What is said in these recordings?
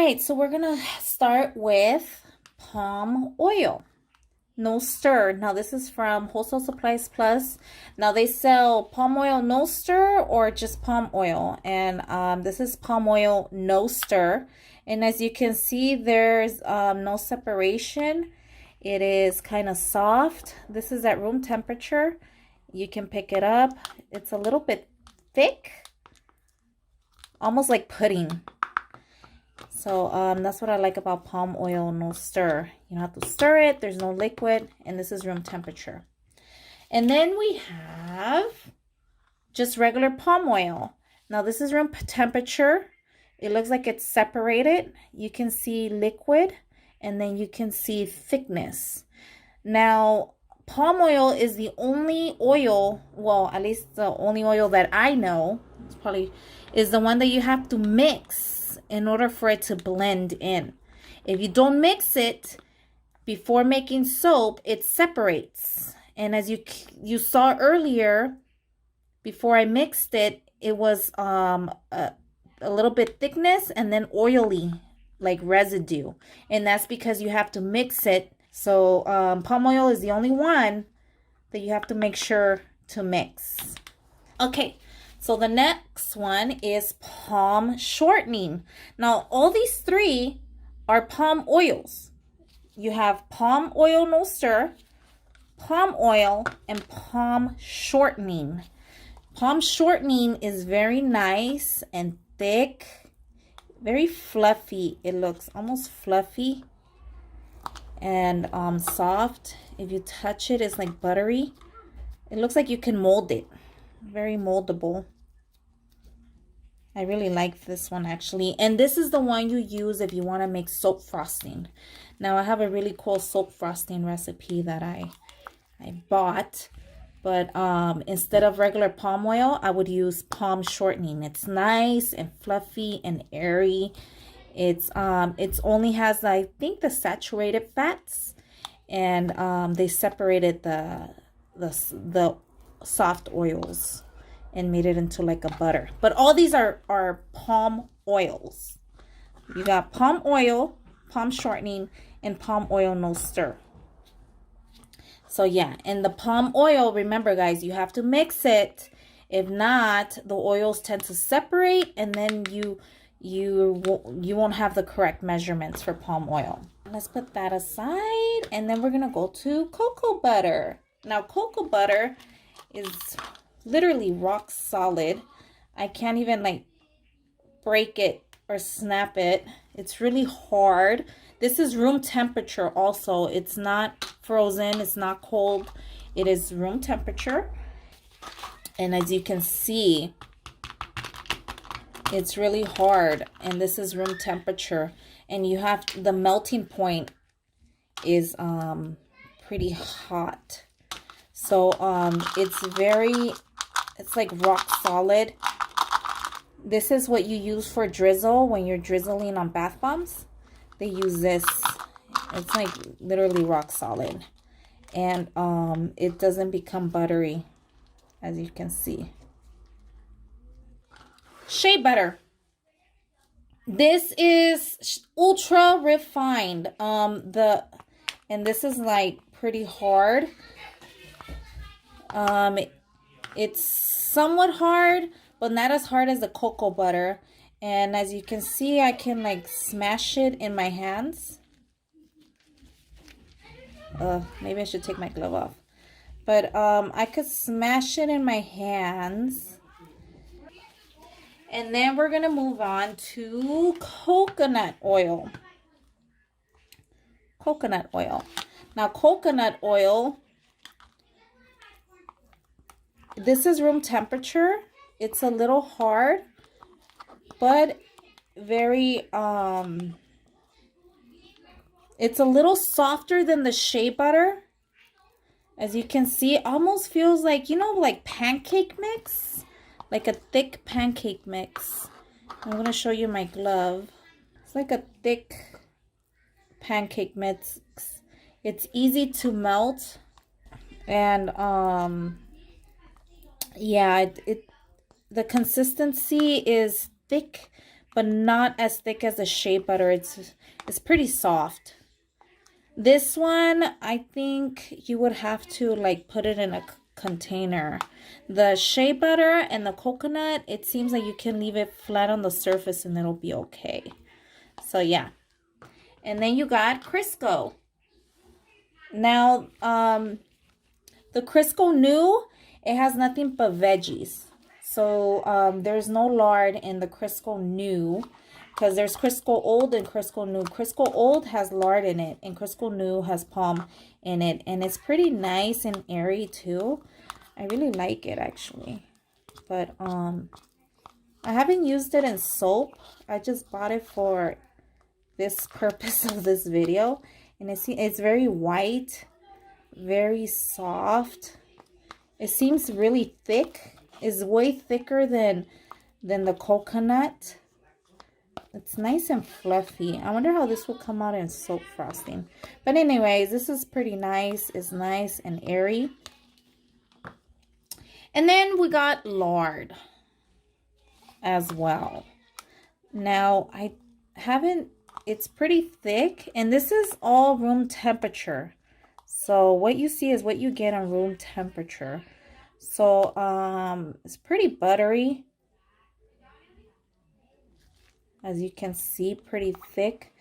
right, so we're gonna start with palm oil. No stir. Now this is from Wholesale Supplies Plus. Now they sell palm oil no stir or just palm oil. And this is palm oil no stir. And as you can see, there's no separation. It is kind of soft. This is at room temperature. You can pick it up. It's a little bit thick, almost like pudding. So that's what I like about palm oil no stir. You don't have to stir it. There's no liquid. And this is room temperature. And then we have just regular palm oil. Now this is room temperature. It looks like it's separated. You can see liquid and then you can see thickness. Now palm oil is the only oil, well, at least the only oil that I know, it's probably is the one that you have to mix in order for it to blend in. If you don't mix it before making soap, it separates. And as you saw earlier, before I mixed it, it was a little bit thickness and then oily, like residue. And that's because you have to mix it. So palm oil is the only one that you have to make sure to mix. Okay. So the next one is palm shortening. Now, all these three are palm oils. You have palm oil no stir, palm oil, and palm shortening. Palm shortening is very nice and thick, very fluffy. It looks almost fluffy and soft. If you touch it, it's like buttery. It looks like you can mold it. Very moldable. I really like this one actually. And this is the one you use if you want to make soap frosting. Now I have a really cool soap frosting recipe that I bought. But instead of regular palm oil, I would use palm shortening. It's nice and fluffy and airy. It's only has, I think, the saturated fats. And they separated the soft oils and made it into like a butter. But all these are palm oils. You got palm oil, palm shortening, and palm oil no stir. So yeah, and the palm oil, remember guys, you have to mix it. If not, the oils tend to separate and then you won't have the correct measurements for palm oil. Let's put that aside, and then we're gonna go to cocoa butter. Now cocoa butter is literally rock solid. I can't even like break it or snap it. It's really hard. This is room temperature also. It's not frozen. It's not cold. It is room temperature. And as you can see, it's really hard. And this is room temperature. And you have the melting point is pretty hot. So it's like rock solid. This is what you use for drizzle when you're drizzling on bath bombs. They use this. It's like literally rock solid. And it doesn't become buttery, as you can see. Shea Butter. This is ultra refined. And this is like pretty hard. It's somewhat hard, but not as hard as the cocoa butter. And as you can see, I can like smash it in my hands. Maybe I should take my glove off. But I could smash it in my hands. And then we're going to move on to coconut oil. Coconut oil. Now, coconut oil, this is room temperature. It's a little hard, but very, it's a little softer than the shea butter. As you can see, it almost feels like, you know, like pancake mix, like a thick pancake mix. I'm going to show you my glove. It's like a thick pancake mix. It's easy to melt. And, yeah, the consistency is thick, but not as thick as the Shea Butter. It's pretty soft. This one, I think you would have to like put it in a container. The Shea Butter and the coconut, it seems like you can leave it flat on the surface and it'll be okay. So yeah. And then you got Crisco. Now, the Crisco new, it has nothing but veggies. So there's no lard in the Crisco new, because there's Crisco old and Crisco new. Crisco old has lard in it, and Crisco new has palm in it, and it's pretty nice and airy too. I really like it actually, but I haven't used it in soap. I just bought it for this purpose of this video, and it's very white, very soft. It seems really thick. It's way thicker than the coconut. It's nice and fluffy. I wonder how this will come out in soap frosting. But anyways, this is pretty nice. It's nice and airy. And then we got lard as well. Now, I haven't, it's pretty thick, and this is all room temperature. So what you see is what you get on room temperature. So it's pretty buttery. As you can see, pretty thick,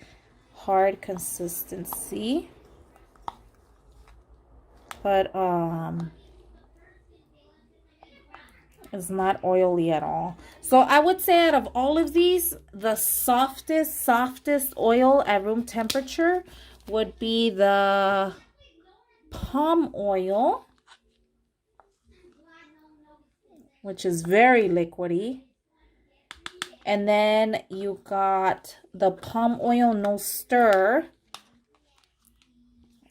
hard consistency. But it's not oily at all. So I would say out of all of these, the softest oil at room temperature would be the palm oil, which is very liquidy. And then you got the palm oil no stir,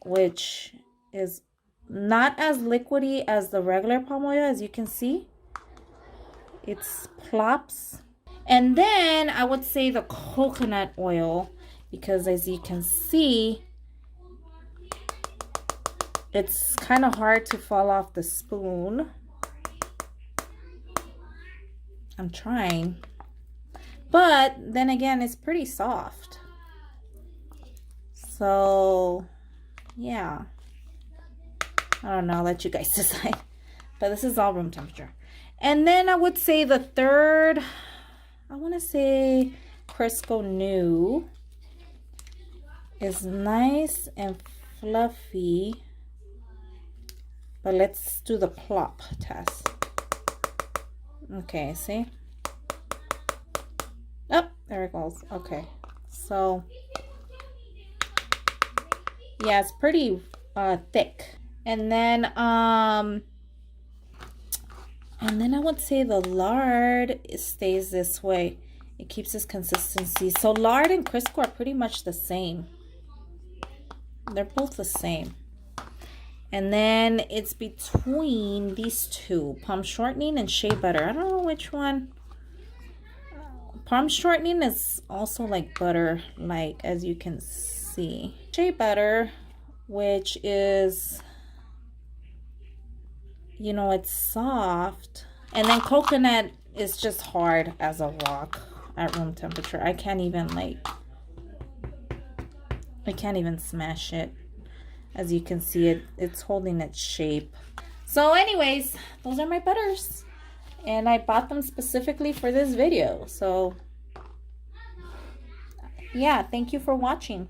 which is not as liquidy as the regular palm oil, as you can see. It's plops. And then I would say the coconut oil, because as you can see, it's kind of hard to fall off the spoon. I'm trying. But then again, it's pretty soft. So, yeah. I don't know, I'll let you guys decide. But this is all room temperature. And then I would say the third, I want to say Crisco new is nice and fluffy. But let's do the plop test. Okay, see? Oh, there it goes. Okay, so yeah, it's pretty thick. And then I would say the lard stays this way. It keeps its consistency. So lard and Crisco are pretty much the same. They're both the same. And then it's between these two, palm shortening and Shea Butter. I don't know which one. Palm shortening is also like butter, like as you can see. Shea Butter, which is, you know, it's soft. And then coconut is just hard as a rock at room temperature. I can't even smash it. As you can see, it's holding its shape. So anyways, those are my butters. And I bought them specifically for this video. So yeah, thank you for watching.